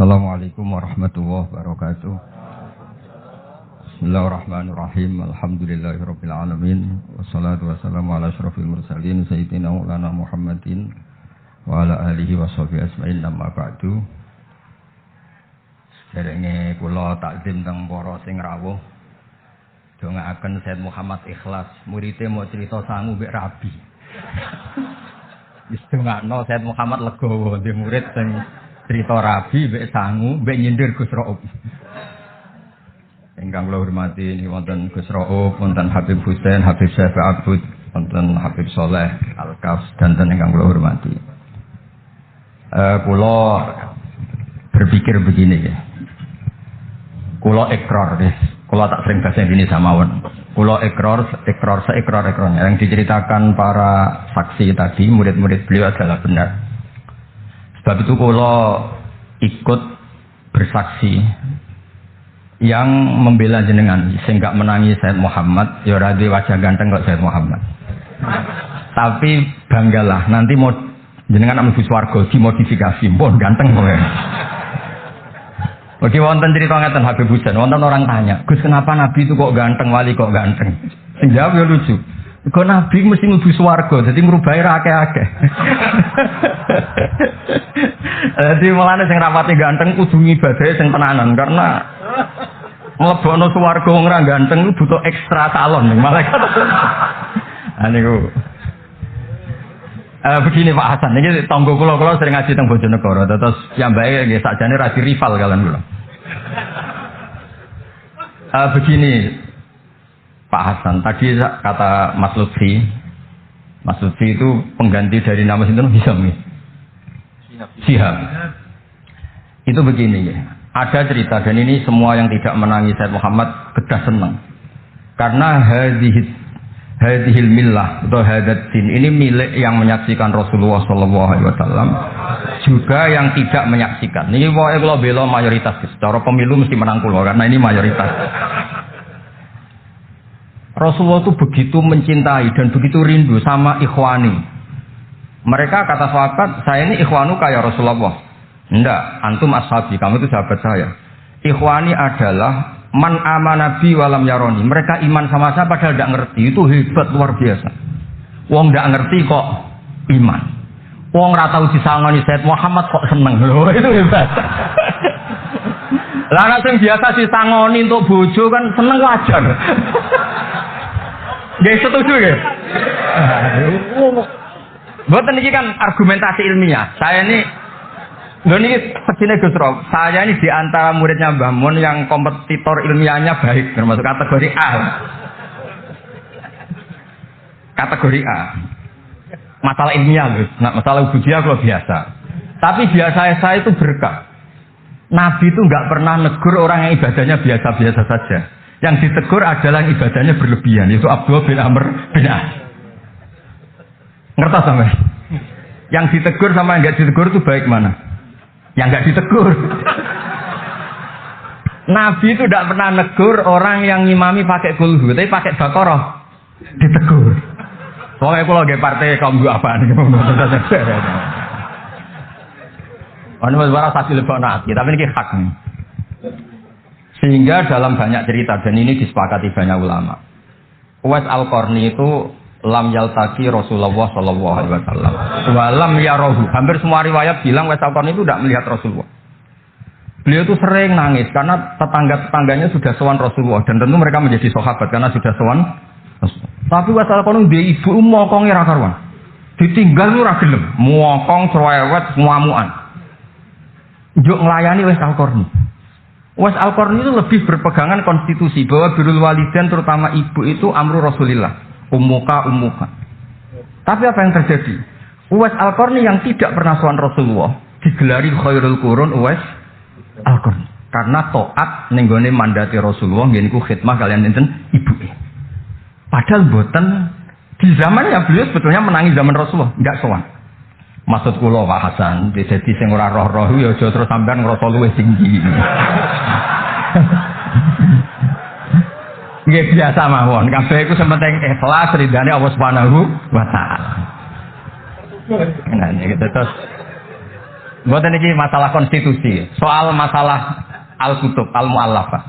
Assalamualaikum warahmatullahi wabarakatuh. Bismillahirrahmanirrahim. Alhamdulillahirabbil alamin. Wassalatu wassalamu ala asyrofil mursalin sayyidina Maulana Muhammadin wa ala alihi washabihi ajmain. Amma ba'du. Derenge kula takzim teng para sing rawuh. Dongaaken Sayyid Muhammad Ikhlas, muridé mau cerita sangu mbek Rabi. Wis dongakno Sayyid Muhammad legowo, dhe murid sing cerita Rabi, mbek sangu, mbek nyindir Gus Raub. Ingkang kula hormati niki wonten Gus Raub, wonten Habib Husain, Habib Syafi Abud, wonten Habib Soleh Al-Kaf, dan ingkang kula hormati. Kula berpikir begini ya. Kula ikrar deh. Kula tak sering bahasa Indonesia mawon. Kula ikrar yang diceritakan para saksi tadi, murid-murid beliau adalah benar. Sebab itu kula ikut bersaksi yang membela jenengan sehingga menangi Sayyid Muhammad, ya ora wajah ganteng kok Sayyid Muhammad. Tapi banggalah nanti mau jenengan mlebu swarga dimodifikasi, pun ganteng kowe. Oke, wonten cerita ngeten Habib Husain, wonten orang tanya, "Gus, kenapa Nabi itu kok ganteng, wali kok ganteng?" Sing jawab ya lucu. Kok Nabi mesti mlebu swarga, dadi ngrubahi ra akeh-akeh. Dadi mulane sing rapati ganteng kudu ngibadahe sing tenanan karena mlebokno swarga wong ra ganteng butuh ekstra salon ning malaikat. Niku. Begini Pak Hasan, ini tonggo kula sering ngaji teng Bojonegoro, terus piyambake nggih sakjane ra di rival kalian kula. Begini Pak Hasan, tadi kata Mas Lutfi itu pengganti dari nama sinten Hisam nih. Sihab. Itu begini ya. Ada cerita dan ini semua yang tidak menangi Sayyid Muhammad kedah senang. Karena hadhil millah atau hadat din ini milik yang menyaksikan Rasulullah sallallahu alaihi wasallam juga yang tidak menyaksikan. Ini pokoke kula bela mayoritas. Secara pemilu mesti menang kula karena ini mayoritas. Rasulullah itu begitu mencintai dan begitu rindu sama ikhwani. Mereka kata sahabat, "Saya ini ikhwanu kayak Rasulullah." Enggak, antum ashabi, kamu itu sahabat saya. Ikhwani adalah man amanabi walam yaroni. Mereka iman sama saya padahal tidak ngerti. Itu hebat luar biasa. Wong tidak ngerti kok iman. Wong ora tau disangoni Sayyid Muhammad kok seneng. Loh, itu hebat. Lah nek sing biasa disangoni untuk bojo kan seneng wajar. Nggih setuju nggih? Mboten iki kan argumentasi ilmiah. Saya ini begini Gus Rob, saya ini di antara muridnya Mbah Mun yang kompetitor ilmiahnya baik, termasuk kategori A. Kategori A. Masalah ilmiah, Gus. Nah, masalah ubudiah kalau biasa. Tapi biasa saya itu berkah. Nabi itu nggak pernah negur orang yang ibadahnya biasa-biasa saja. Yang ditegur adalah yang ibadahnya berlebihan, yaitu Abdullah bin Amr bin As. Ngerti sampai? Yang ditegur sama yang nggak ditegur itu baik mana? Yang nggak ditegur. Nabi itu tidak pernah negur orang yang ngimami pakai kulhu, tapi pakai Baqarah ditegur. Soalnya kalau lagi partai kaum gue apaan? Ini suara saksi lebih nanti, tapi ini hak nih. Sehingga dalam banyak cerita dan ini disepakati banyak ulama. Uwais Al-Qarni itu lam yaltaqi Rasulullah sallallahu alaihi wasallam. Wa lam yarahu. Hampir semua riwayat bilang Uwais Al-Qarni itu tidak melihat Rasulullah. Beliau itu sering nangis karena tetangga-tetangganya sudah sowan Rasulullah dan tentu mereka menjadi sahabat karena sudah sowan Rasulullah. Tapi Uwais Al-Qarni dia ibu mokonge ra karuan. Ditinggal ora gelem, mokong cerewet muamuan. Njuk nglayani Uwais Al-Qarni. Uwais Al-Qarni itu lebih berpegangan konstitusi bahwa birrul walidain terutama ibu itu amru Rasulillah. Ummuka. Tapi apa yang terjadi? Uwais Al-Qarni yang tidak pernah sowan Rasulullah digelari khairul qurun Uwais Al-Qarni karena taat ning gone mandate Rasulullah nggih niku khidmah kalian enten ibuke. Padahal mboten di zamannya beliau sebetulnya menangi zaman Rasulullah, enggak sowan. Maksud kula Pak Hasan, dadi sing ora roh-roh ya aja terus sampean ngrasa luwih tinggi. Nggih biasa mawon, kabeh iku sementing ikhlas ridane Allah Subhanahu wa taala. Nah, iki terus Mboten iki masalah konstitusi, soal masalah al-kutub, al-mu'allafah.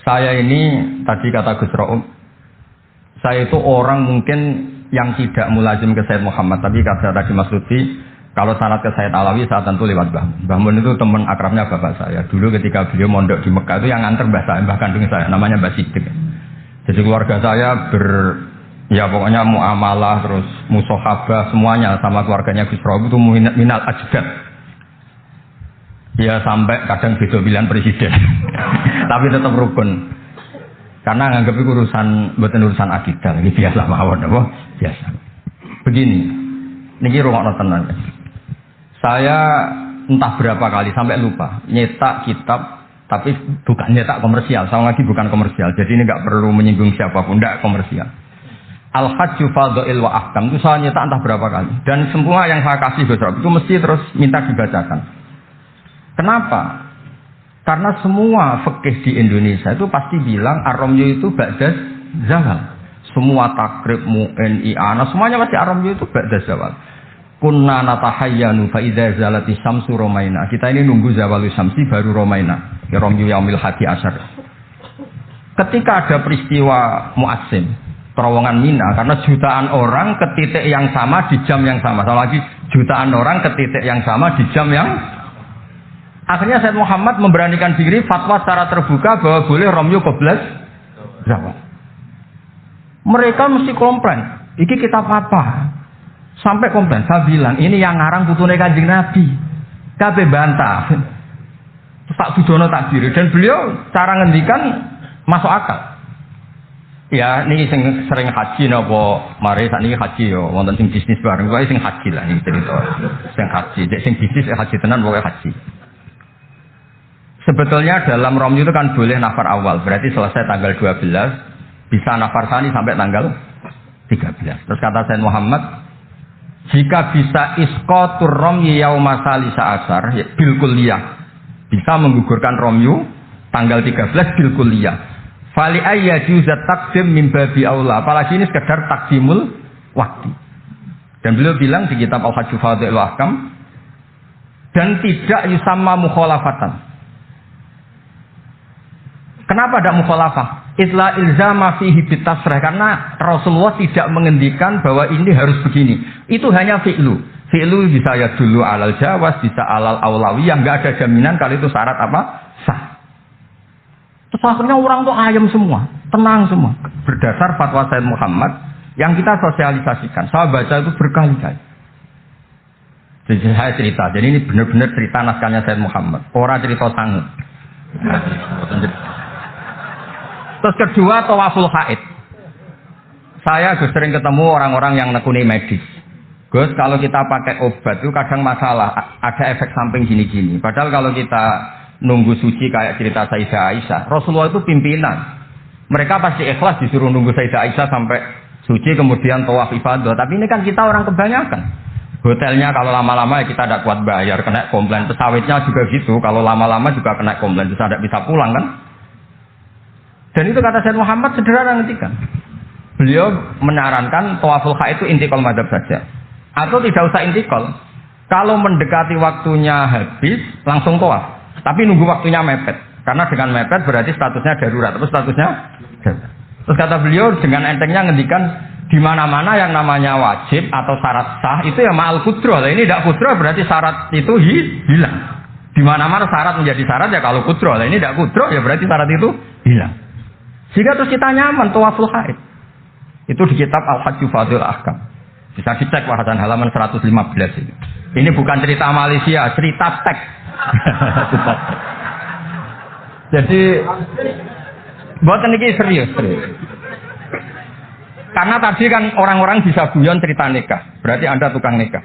Saya ini tadi kata Gus Raum, saya itu orang mungkin yang tidak mulazim ke Sayyid Muhammad, tapi kata tadi Mas Lutfi, kalau sanad ke Sayyid Alawi saat tentu lewat Mbah Mun. Mbah Mun itu teman akrabnya bapak saya. Dulu ketika beliau mondok di Mekah itu yang nganter mbah kandung saya, namanya Mbah Sidik. Jadi keluarga saya ya pokoknya muamalah terus musohabah semuanya sama keluarganya Gus Raum itu minal ajdad. Ya sampai kadang beda pilihan presiden. Tapi tetap rukun. Karena nganggap itu urusan akidah, ini biasa mawon apa? Biasa. Begini. Niki rungokno tenan. Saya entah berapa kali sampai lupa nyetak kitab tapi bukan nyetak komersial. Saya lagi bukan komersial. Jadi ini enggak perlu menyinggung siapapun, enggak komersial. Al-Hajju Fadha'il wa Ahkam itu saya nyetak entah berapa kali. Dan semua yang saya kasih Gus Rob itu mesti terus minta dibacakan. Kenapa? Karena semua fikih di Indonesia itu pasti bilang ar-ramyu itu ba'da zawal. Semua takrib, mu'in, i'ana, semuanya pasti ar-ramyu itu ba'da zawal. Kunna natahayyanu fa idza zalati syamsu romaina. Kita ini nunggu zawalu syamsi baru romaina. Ya ramyu yaumil hadi asyar. Ketika ada peristiwa Mu'assim, terowongan Mina, karena jutaan orang ke titik yang sama di jam yang sama. Sama lagi jutaan orang ke titik yang sama di jam yang akhirnya Sayyid Muhammad memberanikan diri fatwa secara terbuka bahwa boleh romyu qoblas zawal. Mereka mesti komplain. Iki kitab apa? Sampai komplain. Saya bilang ini yang ngarang putune Kanjeng Nabi. Kabeh bantah. Tak dudono tak diri dan beliau cara ngendikan masuk akal. Ya, ini sering haji napa mari sakniki haji yo wonten sing bisnis bareng wae sing haji lah iki cerita. Sing haji, sing bisnis haji tenan pokoke haji. Sebetulnya dalam romyu itu kan boleh nafar awal, berarti selesai tanggal 12, bisa nafar tsani sampai tanggal 13. Terus kata Sayyid Muhammad, jika bisa isqatur romyi yauma salisa asar bil kulliyah, bisa menggugurkan romyu tanggal 13 bil kulliyah. Fali ayyajuzat taqdim min babi aula, apalagi ini sekedar takdimul waktu. Dan beliau bilang di kitab Al-Hajju Fadha'il wa Ahkam, dan tidak yusamma mukhalafatan. Kenapa ada mukhalafah? Itla ilzama fihi bitasrah, karena Rasulullah tidak mengendikan bahwa ini harus begini. Itu hanya fi'lu. Fi'lu bisa ya dulu alal jawaz, bisa alal aulawiyah, enggak ada jaminan kalau itu syarat apa? Sah. Terus akhirnya orang tuh ayam semua, tenang semua. Berdasar fatwa Sayyid Muhammad yang kita sosialisasikan. Saya baca itu berkali-kali. Jadi saya cerita, jadi ini benar-benar cerita naskahnya Sayyid Muhammad. Orang cerita sangut. Terus kedua, tawaful haid. Saya sering ketemu orang-orang yang nekuni medis. Gus, kalau kita pakai obat itu kadang masalah, ada efek samping gini-gini. Padahal kalau kita nunggu suci kayak cerita Sayyidah Aisyah, Rasulullah itu pimpinan. Mereka pasti ikhlas disuruh nunggu Sayyidah Aisyah sampai suci kemudian tawaf ibadah. Tapi ini kan kita orang kebanyakan. Hotelnya kalau lama-lama ya kita tidak kuat bayar, kena komplain. Pesawatnya juga gitu, kalau lama-lama juga kena komplain, bisa tidak bisa pulang kan. Dan itu kata Sayyid Muhammad sederhana ngendikan. Beliau menyarankan tawaful haid itu intikal madhab saja. Atau tidak usah intikal. Kalau mendekati waktunya habis, langsung tawaf. Tapi nunggu waktunya mepet. Karena dengan mepet berarti statusnya darurat. Terus statusnya darurat. Terus kata beliau dengan entengnya ngendikan, di mana-mana yang namanya wajib atau syarat sah itu ya ma'al kudroh. Ini tidak kudroh berarti syarat itu hilang. Di mana-mana syarat menjadi syarat ya kalau kudroh. Ini tidak kudroh ya berarti syarat itu hilang. Sehingga terus kita nyaman tawaful haid. Itu di kitab Al-Hajju Fadha'il Ahkam. Bisa dicek bahasan halaman 115 ini. Ini bukan cerita Malaysia, cerita teks. Jadi buat ini serius. Karena tadi kan orang-orang bisa guyon cerita nikah, berarti Anda tukang nikah.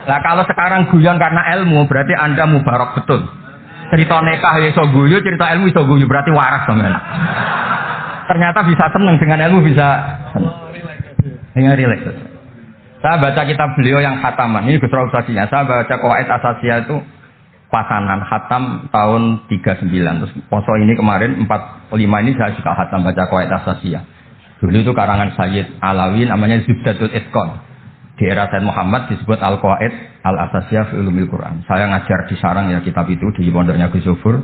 Nah kalau sekarang guyon karena ilmu, berarti Anda mubarak betul. Cerita nikah iso guyu, cerita ilmu iso guyu, berarti waras sampean. Ternyata bisa seneng dengan ilmu, bisa dengan rileks. Saya baca kitab beliau yang khataman, ini Gus Rausasinya. Saya baca Qawaid Asasiyah itu pasanan khatam tahun 39. Terus poso ini kemarin 45 ini saya juga khatam baca Qawaid Asasiyah. Dulu itu karangan Sayyid Alawi namanya Zubdatul Itqan. Di era Sayyid Muhammad disebut Al-Qawaid Al-Asasiyah fi Ulumil Quran. Saya ngajar di Sarang ya kitab itu di pondoknya Gus Zufur.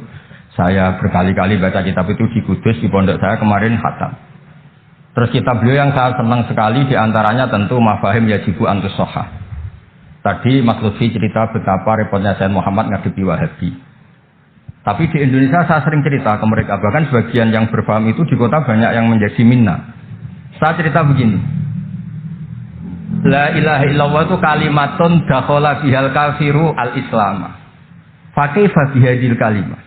Saya berkali-kali baca kitab itu di Kudus, di pondok saya kemarin khatam. Terus kitab beliau yang saya senang sekali diantaranya tentu Mafahim Yajibu Antus Sohah. Tadi Mas Lutfi cerita betapa repotnya Sayyid Muhammad ngadepi Wahabi. Tapi di Indonesia saya sering cerita ke mereka, bahkan sebagian yang berpaham itu di kota banyak yang menjadi minna. Saya cerita begini. La ilaha illallah itu kalimatun dakhala bihal kafiru al-islam. Fakaifa bihadil kalimah?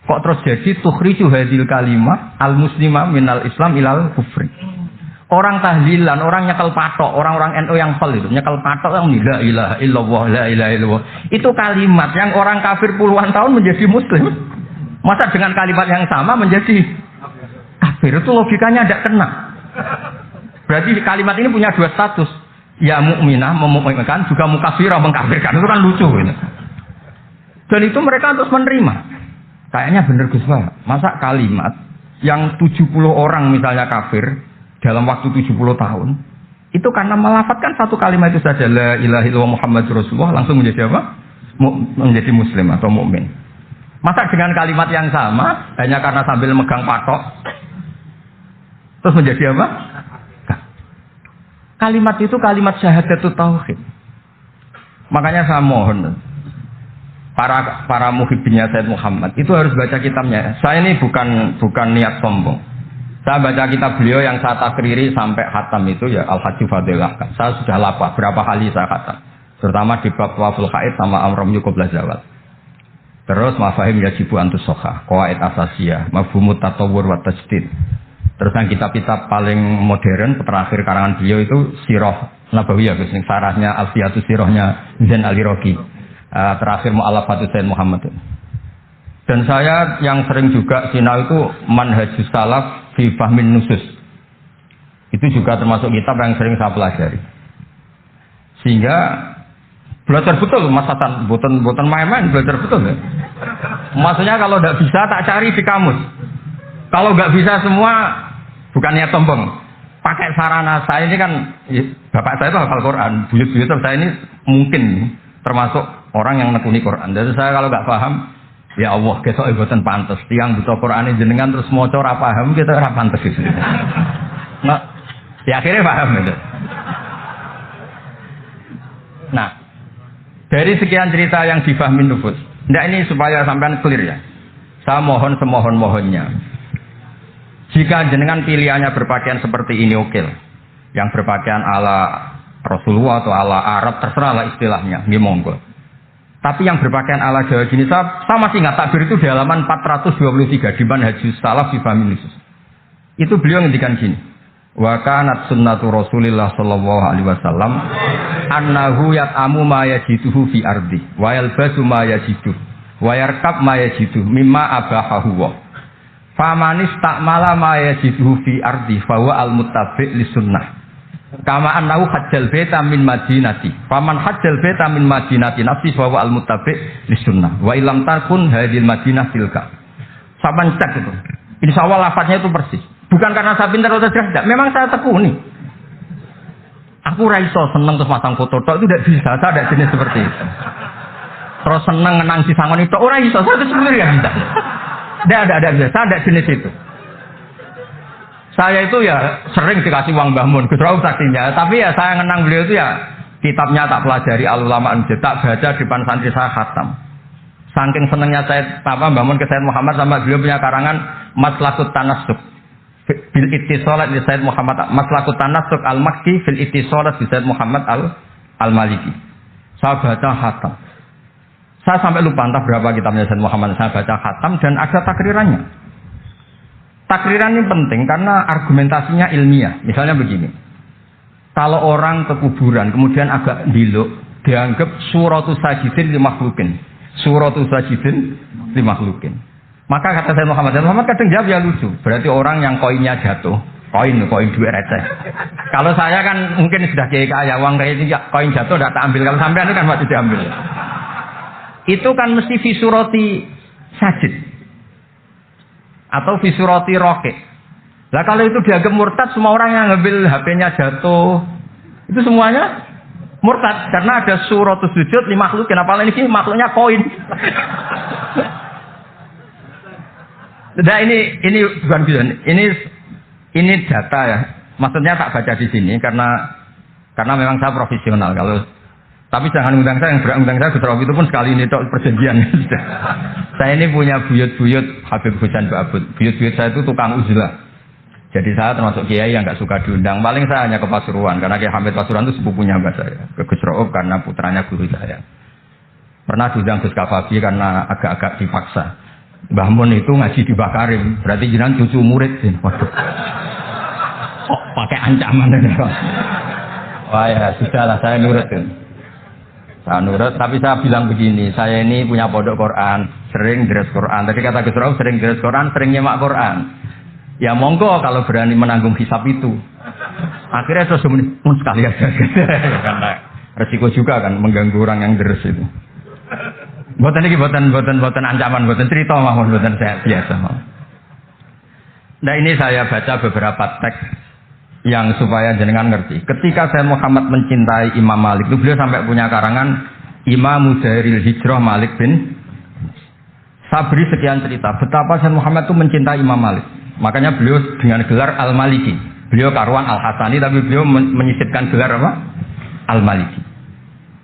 Kok terus jadi tukhriju hadil kalimah al-muslima minal islam ilal kufri. Orang tahlilan, orang nyekel patok, orang-orang NU yang pel itu nyekel patok yang la ilaha illallah, la ilaha illallah. Itu kalimat yang orang kafir puluhan tahun menjadi muslim. Masa dengan kalimat yang sama menjadi kafir? Itu logikanya tidak kena. Berarti kalimat ini punya dua status. Ya mukminah memukminkan, juga mukafirah mengkafirkan. Itu kan lucu gitu. Dan itu mereka terus menerima. Kayaknya bener Gus Pak. Masa kalimat yang 70 orang misalnya kafir dalam waktu 70 tahun, itu karena melafatkan satu kalimat itu saja, la ilaha illallah Muhammadur Rasulullah, langsung menjadi apa? Menjadi muslim atau mukmin. Masa dengan kalimat yang sama hanya karena sambil megang patok terus menjadi apa? Kalimat itu kalimat syahadatut tauhid. Makanya saya mohon para muhibbinnya Sayyid Muhammad itu harus baca kitabnya. Saya ini bukan niat sombong. Saya baca kitab beliau yang saya takriri sampai khatam itu ya Al-Hajju Fadilah. Saya sudah lapar berapa kali saya khatam. Terutama di bab Tawaful Haid sama Amram Yuqobla Zawal. Terus Mafahim Yajibu Antus Sohah, Qawaid Asasiyah, Mafhumut Tatawur wa Tajdid. Terus yang kitab-kitab paling modern terakhir karangan beliau itu Sirah Nabawiyah, sarahnya Alfiyatus Sirahnya Zain Al-Iraqi. Terakhir Mu'alafatus Sayyid Muhammad. Dan saya yang sering juga sinau itu Manhajus Salaf fi Fahmin Nusus. Itu juga termasuk kitab yang sering saya pelajari. Sehingga belajar betul Mas Hasan, bukan main-main, belajar betul ya. Maksudnya kalau tidak bisa tak cari di kamus. Kalau nggak bisa semua, bukannya sombong, pakai sarana saya ini kan, bapak saya itu hafal Quran, buyut-buyut saya ini mungkin termasuk orang yang nekuni Quran. Jadi saya kalau nggak paham, ya Allah, besok ibutan pantas. Tiang buta Quran ini jenengan terus mau ora paham, kita ora pantas gitu. Nah, ya akhirnya paham gitu. Nah, dari sekian cerita yang difahami nufus, nah ini supaya sampean clear ya. Saya mohon semohon-mohonnya. Jika jenengan pilihannya berpakaian seperti ini oke. Yang berpakaian ala Rasulullah atau ala Arab terserahlah istilahnya, ini monggo. Tapi yang berpakaian ala Jawa gini saya masih ingat takbir itu di halaman 423 di Manhajus Salaf fi Fahmin Nusus. Itu beliau ngendikan gini. Wa kanat sunnatu Rasulillah sallallahu alaihi wasallam annahu yat'amu ma yajiduhu fi ardi wa yalbasu ma yajiduhu wa yarkab ma yajiduhu mimma abahahu wa famanis takmala ma yajiduhu fi ardi fahuwa al-muttabi' li sunnah kama annahu hajjal baita min madinati faman hajjal baita min madinati nafsi fahuwa al-muttabi' li sunnah wa ilam takun hadil madinah tilka. Saban cek itu insyaallah lafadznya itu persis, bukan karena saya pintar atau cerdas, memang saya tekuni. Aku raiso seneng terus masang foto tok itu tidak bisa, saya tidak jenis seperti itu. Terus seneng ngenang si sangon itu ora iso, saya itu sebenarnya ya bisa. Tidak bisa, saya tidak jenis itu. Saya itu ya sering dikasih uang Mbah Mun, Gus Rauf saksinya. Tapi ya saya ngenang beliau itu ya kitabnya tak pelajari Al-Ulama An-Jad, tak baca di depan santri saya khatam. Saking senengnya saya Mbah Mun ke Sayyid Muhammad sama beliau punya karangan Maslakut Tanassuk bil Ittisalat di Sayyid Muhammad, Maslakut Tanassuk Al-Makki fil Ittisalat di Sayyid Muhammad Al-Maliki. Saya baca khatam. Saya sampai lupa entah berapa kitabnya Sayyid Muhammad, saya baca khatam dan ada takrirannya. Takriran ini penting karena argumentasinya ilmiah. Misalnya begini, kalau orang ke kuburan kemudian agak diluk, dianggap suratul sajidin li makhlukin. Suratul sajidin li makhlukin. Maka kata Sayyid Muhammad kadang jawab ya lucu. Berarti orang yang koinnya jatuh, koin duit receh. Kalau saya kan mungkin sudah kaya uang kayak ini, koin jatuh tidak tak ambil. Kalau sampean itu kan masih diambil. Itu kan mesti fisurati sajid atau fisurati roke. Lah kalau itu dianggap murtad, semua orang yang ngambil HP-nya jatuh, itu semuanya Murtad karena ada suratul sujud li makhluk, kenapa ini makhluknya koin. Nah ini bukan gitu. Ini data ya. Maksudnya tak baca di sini karena memang saya profesional. Tapi jangan undang saya, yang berundang saya Gus Rawi itu pun sekali ini perjanjian. Saya ini punya buyut-buyut Habib Husain Ba'bud. Buyut-buyut saya itu tukang uzlah. Jadi saya termasuk kiai yang nggak suka diundang. Paling saya hanya ke Pasuruan karena Kiai Hamid Pasuruan itu sepupunya mbak saya. Ke Gus Rauf karena putranya guru saya. Pernah diundang Gus Kafabi karena agak-agak dipaksa. Mbah Mun itu ngaji di Bakarim, berarti jenengan cucu murid. Waduh. Oh, pakai ancaman ini. Wah ya sudahlah, saya nurut. Saya nurut, tapi saya bilang begini, saya ini punya pondok Quran, sering deres Quran. Tadi kata Gus Rauf sering deres Quran, sering nyemak Quran. Ya monggo kalau berani menanggung hisab itu. Akhirnya terus sekali aja. Karena resiko juga kan mengganggu orang yang deres itu. Buatan ini buatan ancaman, buatan cerita mawon, buatan saya biasa. Nah ini saya baca beberapa teks yang supaya jenengan ngerti. Ketika saya Muhammad mencintai Imam Malik itu beliau sampai punya karangan Imam Mudairil Hijrah Malik bin Sabri sekian cerita betapa saya Muhammad itu mencintai Imam Malik. Makanya beliau dengan gelar Al-Maliki. Beliau karuan Al-Hasani tapi beliau menyisipkan gelar apa? Al-Maliki.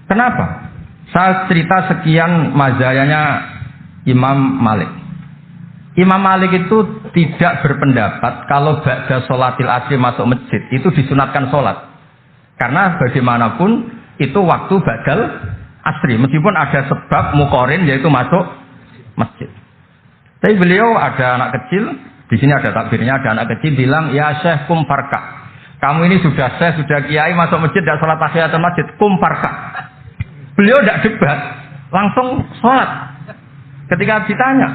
Kenapa? Saya cerita sekian mazayanya Imam Malik. Imam Malik itu tidak berpendapat kalau ba'da sholatil asri masuk masjid itu disunatkan sholat. Karena bagaimanapun itu waktu ba'dal asri. Meskipun ada sebab mukorin yaitu masuk masjid. Tapi beliau ada anak kecil, di sini ada takbirnya, ada anak kecil bilang, ya Syekh kum farka. Kamu ini sudah Syekh, sudah kiai masuk masjid dan sholat tahiyatul masjid, kum farka. Beliau tidak debat, langsung sholat. Ketika ditanya,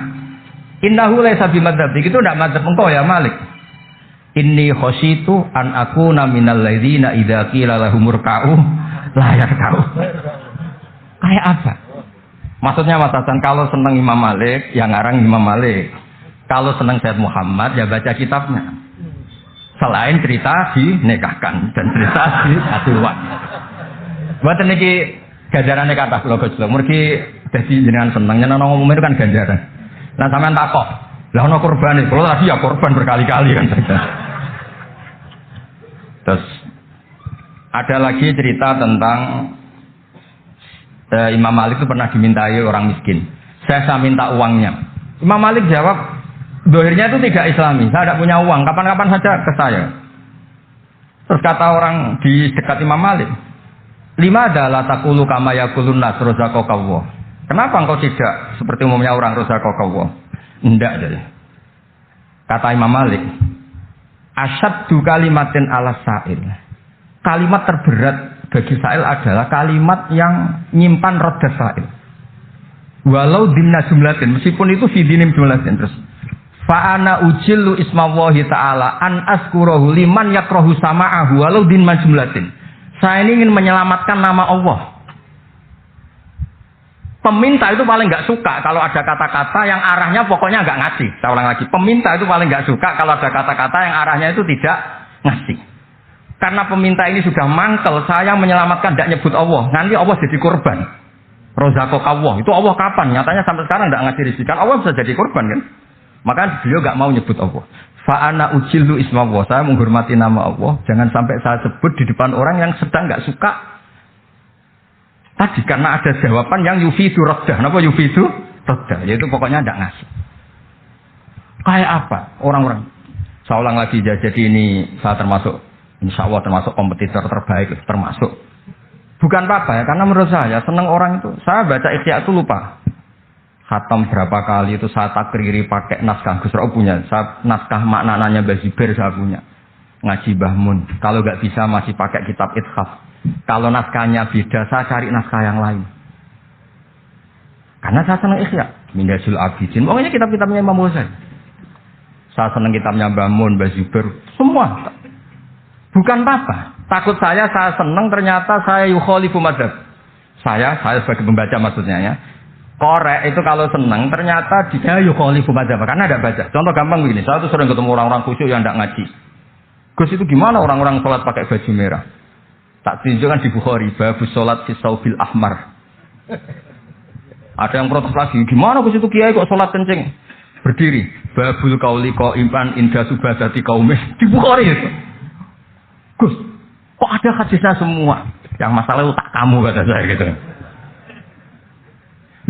innahu laisa bimadzhabi, itu tidak madzhab engkau ya Malik. Inni khosyitu an akuna minal ladzina idza qila lahum ruk'u la yarka'u. Kayak apa? Maksudnya Mas Hasan, kalau senang Imam Malik, ya ngarang Imam Malik. Kalau senang Sayyid Muhammad, ya baca kitabnya. Selain cerita dinikahkan dan cerita diatuan. Buat ini ganjarannya kata kalau Gus, mergi dadi jenengan seneng nyeneng ngomong itu kan ganjaran. Nah sampean takok, lah ono korban iki, kalau tadi ya korban berkali-kali kan saja. Terus ada lagi cerita tentang Imam Malik itu pernah dimintai orang miskin. Saya minta uangnya. Imam Malik jawab, dohirnya itu tidak Islami. Saya tidak punya uang. Kapan-kapan saja ke saya. Terus kata orang di dekat Imam Malik, lima adalah takulu kama yakulun nas rozaqallah. Kenapa engkau tidak seperti umumnya orang rozaqallah? Tidak jadi. Kata Imam Malik, asyaddu kalimatin ala sa'il. Kalimat terberat bagi sa'il adalah kalimat yang nyimpan roda sa'il. Walau dimna jumlatin, meskipun itu fidinim jumlatin terus. Fa'ana ujillu ismallahi ta'ala an askurahu liman yakrohu sama'ahu walau dimna jumlatin. Saya ini ingin menyelamatkan nama Allah. Peminta itu paling nggak suka kalau ada kata-kata yang arahnya pokoknya nggak ngasih. Saya ulang lagi, peminta itu paling nggak suka kalau ada kata-kata yang arahnya itu tidak ngasih. Karena peminta ini sudah mangkel, saya menyelamatkan tidak nyebut Allah. Nanti Allah jadi korban. Rozakok Allah. Itu Allah kapan? Nyatanya sampai sekarang tidak ngasih rezeki. Kan Allah bisa jadi korban kan? Maka beliau nggak mau nyebut Allah. Fa'ana ujillu ismallah. Saya menghormati nama Allah. Jangan sampai saya sebut di depan orang yang sedang nggak suka. Tadi karena ada jawaban yang yufidu raddah. Kenapa yufidu raddah? Yaitu pokoknya tidak ngasih. Kayak apa orang-orang? Saya ulang lagi. Jadi ini saya termasuk. Insya Allah termasuk kompetitor terbaik, termasuk. Bukan apa ya, karena menurut saya senang orang itu. Saya baca Ikhya itu lupa. Khatam berapa kali itu saya takriri pakai naskah. Gus Rauf punya. Saya naskah maknanya Mbah Zubair saya punya. Ngaji Mbah Mun. Kalau nggak bisa masih pakai kitab Ithaf. Kalau naskahnya beda, saya cari naskah yang lain. Karena saya senang Ikhya. Minhajul Abidin. Pokoknya kitab-kitabnya Imam Husain. Saya senang kitabnya Mbah Mun, Mbah Zubair. Semua. Bukan apa, takut saya senang ternyata saya yukhalifu madzhab. Saya sebagai pembaca maksudnya ya. Korek itu kalau senang ternyata dia yukhalifu madzhab karena ada baca. Contoh gampang begini, saya tuh sering ketemu orang-orang khusyuk yang tidak ngaji. Gus itu gimana orang-orang sholat pakai baju merah? Tak tunjukkan di Bukhari, babus sholat fi saubil ahmar. Ada yang protes lagi, gimana Gus itu kiai kok sholat kencing? Berdiri, babul kauli qaiman inda subadati qaumis. Di Bukhari itu. Gus, kok ada hadisnya semua? Yang masalah itu tak kamu kata saya gitu.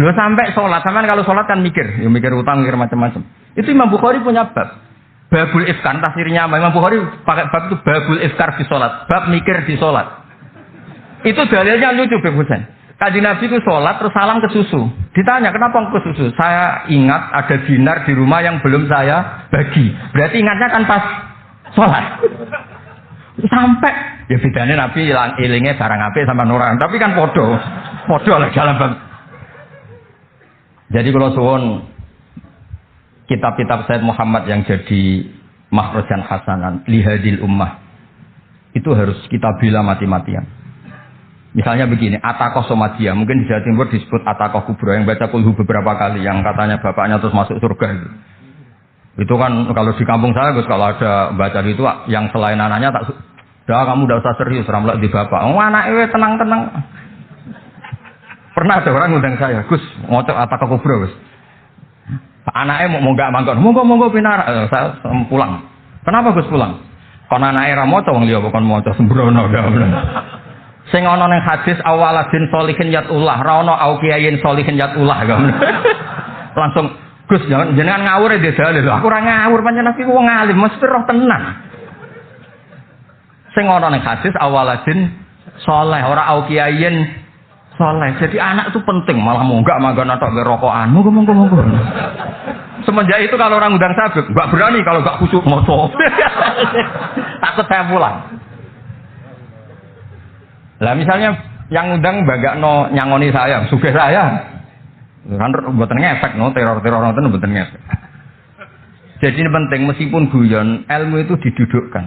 Lu sampai sholat, sampai kalau sholat kan mikir, ya mikir utang, mikir macam-macam. Itu Imam Bukhari punya bab. Babul ifkar, tafsirnya Imam Bukhari pakai bab itu babul ifkar di sholat. Bab mikir di sholat. Itu dalilnya lucu, Beb Husain. Kanjeng Nabi itu sholat terus salam ke susu. Ditanya, kenapa ke susu? Saya ingat ada dinar di rumah yang belum saya bagi. Berarti ingatnya kan pas sholat. Sampai, ya bedanya Nabi ilingnya barang api sama nuran. Tapi kan podo lah dalam bab. Jadi kalau suwon kitab-kitab Sayyid Muhammad yang jadi makhrajan hasanan lihadil ummah itu harus kita bela mati-matian. Misalnya begini, Atakoh Somadia, mungkin di Jawa Timur disebut Atakoh Kubra yang baca kulhu beberapa kali, yang katanya bapaknya terus masuk surga itu. Itu kan kalau di kampung saya, Gus, kalau ada baca itu yang selain anaknya tak, dah kamu udah usah serius, ramlah di bapak. Oh anaknya tenang-tenang. Pernah ada orang ngundang saya, Gus, ngocok Atakoh Kubra, Gus. Anaknya mau nggak mangkon, monggo pinara, saya pulang. Kenapa Gus pulang? Karena anaknya ramoco, wong liya bukan moco sembrono, sing ana ning hadis awaladin sholihin yatullah ra ono au kiyayin sholihin yatullah langsung Gus jenengan ngawur e dalil aku ora ngawur pancen iki wong alim mesti roh tenan sing ana ning hadis awaladin sholeh ora au kiyayin sholeh jadi anak itu penting malah munggah manggon atok rokokan monggo semenjak itu kalau orang undang saya enggak berani kalau enggak khusyuk moco takut saya pulang. Lah misalnya yang undang bagakno nyangoni saya, sugih saya. Kan mboten ngefek no, teror-teror nonton mboten ngefek. Jadi ini penting meskipun guyon, ilmu itu didudukkan.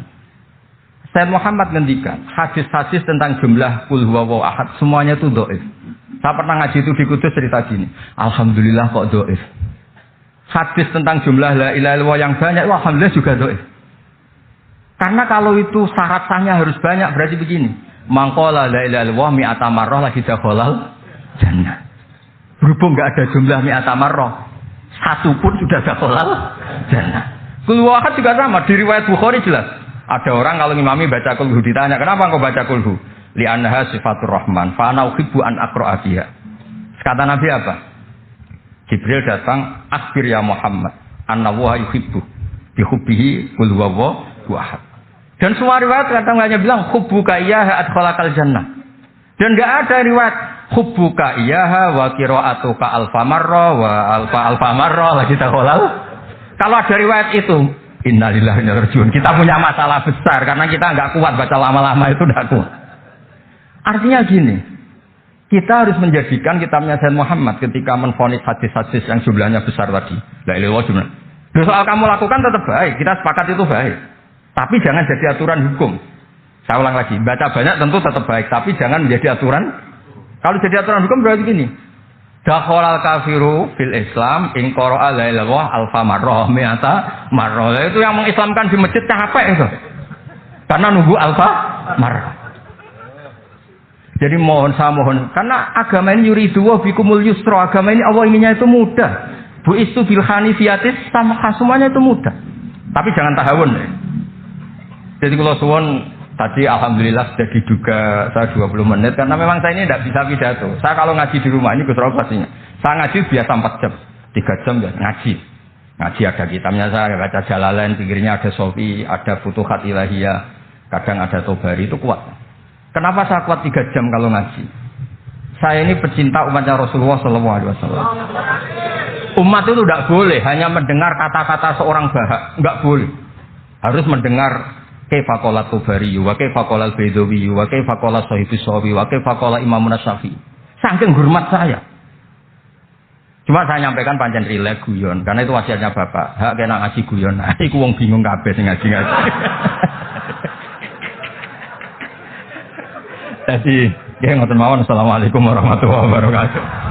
Sayyid Muhammad ngendikan, hadis-hadis tentang jumlah qul huwallahu ahad semuanya itu dhaif. Saya pernah ngaji itu di Kudus cerita gini. Alhamdulillah kok dhaif. Hadis tentang jumlah la ilaha illallah yang banyak, alhamdulillah juga dhaif. Karena kalau itu syarat sahnya harus banyak berarti begini. Mangkola la ilaha illallah mi'ata marrah lagi dakhalal jannah. Berhubung enggak ada jumlah mi'ata marrah, satu pun sudah dakhalal jannah. Qul wahad juga sama di riwayat Bukhari jelas. Ada orang kalau ngimami baca kulhu ditanya, "Kenapa engkau baca kulhu?" Li annaha sifatur rahman, fa ana uhibbu an aqra'a biha. Kata Nabi apa? Jibril datang, "Akhbir ya Muhammad, anna wa yuhibbu bi hubbihi qul huwallahu ahad." Dan semua riwayat katanya bilang hubbuka iyyaha adkhalakal jannah. Dan enggak ada riwayat hubbuka iyyaha wa qira'atuka alfa marra wa alfa marra lagi dakhalal. Kalau ada riwayat itu, innalillahi wa inna ilaihi raji'un. Kita punya masalah besar karena kita enggak kuat baca lama-lama itu enggak kuat. Artinya gini, kita harus menjadikan kitabnya Sayyid Muhammad ketika menvonis hadis-hadis yang jumlahnya besar tadi. La ilaha illallah jumlah. Soal kamu lakukan tetap baik, kita sepakat itu baik. Tapi jangan jadi aturan hukum. Saya ulang lagi, baca banyak tentu tetap baik, tapi jangan menjadi aturan. Kalau jadi aturan hukum berarti gini. Dakhalal kafiru fil Islam in qara'a la ilaha illallah alfa marrah mi'ata marrah. Itu yang mengislamkan di masjid capek itu. Karena nunggu alfa marrah. Jadi saya mohon karena agama ini yuridu wa bikumul yusra, agama ini Allah inginnya itu mudah. Bu istu bil hanifiyatis sama semuanya itu mudah. Tapi jangan tahawun ya. Jadi kalau suwon tadi alhamdulillah sudah diduga saya 20 menit karena memang saya ini tidak bisa pidato. Saya kalau ngaji di rumah ini Gus Rauf pastinya. Saya ngaji biasa 4 jam, 3 jam ya ngaji. Ngaji ada kitabnya saya baca Jalalain, pinggirnya ada Sofi, ada Futuhat Ilahiyah, kadang ada Tobari itu kuat. Kenapa saya kuat 3 jam kalau ngaji? Saya ini pecinta umatnya Rasulullah SAW. Umat itu tidak boleh hanya mendengar kata-kata seorang bahak, enggak boleh. Harus mendengar kaifa qala Tobari, wa kaifa qala Al-Baidawi, wa kaifa qala Shahibus Shawi, wa kaifa qala Imam Nasyafi. Saking hormat saya. Cuma saya nyampaikan pancen rileks guyon, karena itu wasiatnya Bapak. Hak kena ngaji guyon. Nah, iku wong bingung kabeh sing ngaji-ngaji. Jadi, nggih ngoten mawon. Assalamualaikum warahmatullahi wabarakatuh.